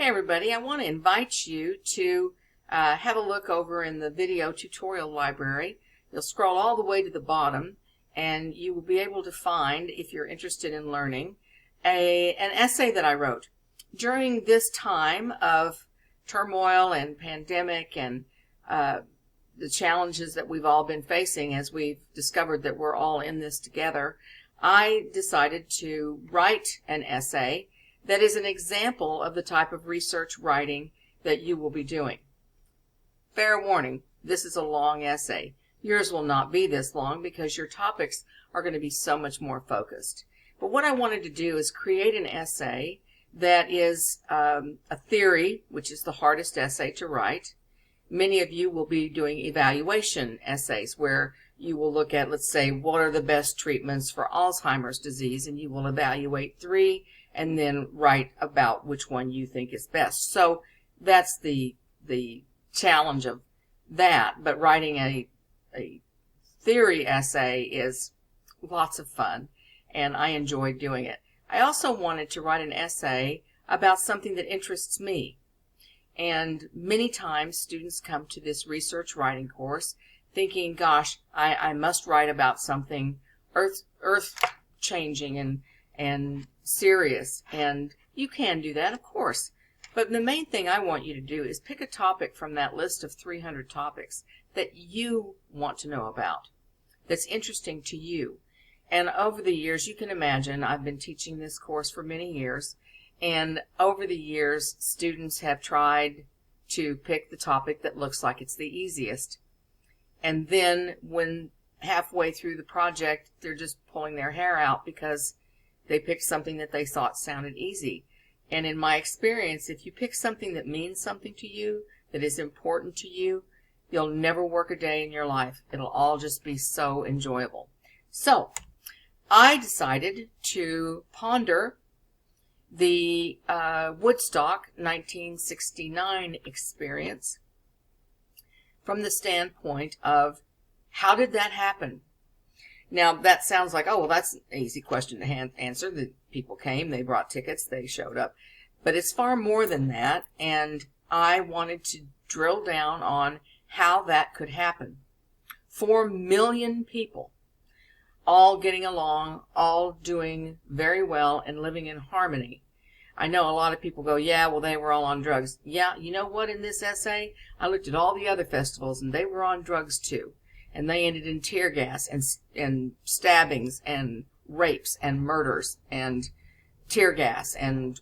Hey everybody, I want to invite you to have a look over in the video tutorial library. You'll scroll all the way to the bottom and you will be able to find, if you're interested in learning, an essay that I wrote. During this time of turmoil and pandemic and the challenges that we've all been facing as we've discovered that we're all in this together, I decided to write an essay that is an example of the type of research writing that you will be doing. Fair warning, this is a long essay. Yours will not be this long because your topics are going to be so much more focused. But what I wanted to do is create an essay that is a theory, which is the hardest essay to write. Many of you will be doing evaluation essays where you will look at, let's say, what are the best treatments for Alzheimer's disease, and you will evaluate 3 and then write about which one you think is best. So that's the challenge of that. But writing a theory essay is lots of fun, and I enjoy doing it. I also wanted to write an essay about something that interests me. And many times students come to this research writing course thinking, gosh, I must write about something earth-changing and serious. And you can do that, of course. But the main thing I want you to do is pick a topic from that list of 300 topics that you want to know about, that's interesting to you. And over the years, you can imagine, I've been teaching this course for many years, and over the years, students have tried to pick the topic that looks like it's the easiest. And then when halfway through the project, they're just pulling their hair out because they picked something that they thought sounded easy. And in my experience, if you pick something that means something to you, that is important to you, you'll never work a day in your life. It'll all just be so enjoyable. So I decided to ponder the Woodstock 1969 experience from the standpoint of how did that happen? Now that sounds like, oh, well, that's an easy question to answer. The people came, they brought tickets, they showed up. But it's far more than that, and I wanted to drill down on how that could happen. 4 million people all getting along, all doing very well and living in harmony. I know a lot of people go, yeah, well, they were all on drugs. Yeah, you know what, in this essay, I looked at all the other festivals, and they were on drugs too. And they ended in tear gas and stabbings and rapes and murders and tear gas and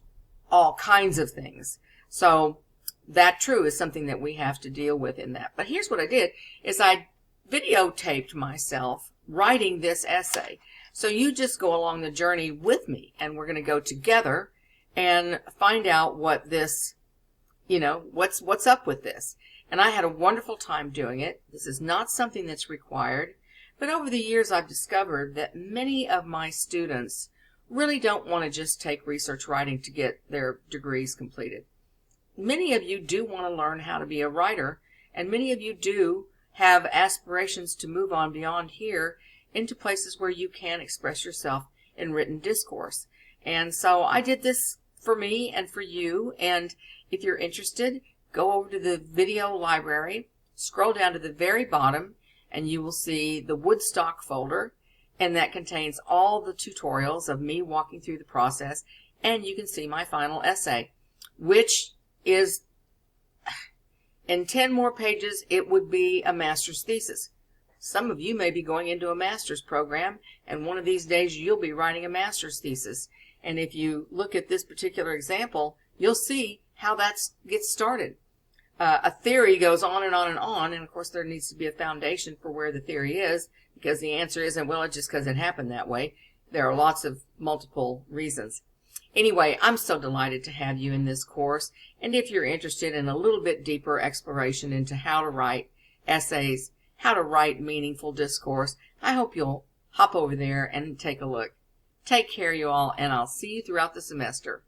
all kinds of things. So that true is something that we have to deal with in that. But here's what I did, is I videotaped myself writing this essay. So you just go along the journey with me, and we're going to go together and find out what this, what's up with this. And I had a wonderful time doing it. This is not something that's required, but over the years I've discovered that many of my students really don't want to just take research writing to get their degrees completed. Many of you do want to learn how to be a writer, and many of you do have aspirations to move on beyond here into places where you can express yourself in written discourse. And so I did this for me and for you, and if you're interested, go over to the video library, scroll down to the very bottom, and you will see the Woodstock folder, and that contains all the tutorials of me walking through the process, and you can see my final essay, which is, in 10 more pages, it would be a master's thesis. Some of you may be going into a master's program, and one of these days you'll be writing a master's thesis. And if you look at this particular example, you'll see how that gets started. A theory goes on and on and on, and of course there needs to be a foundation for where the theory is, because the answer isn't, well, it's just because it happened that way. There are lots of multiple reasons. Anyway, I'm so delighted to have you in this course, and if you're interested in a little bit deeper exploration into how to write essays, how to write meaningful discourse, I hope you'll hop over there and take a look. Take care, you all, and I'll see you throughout the semester.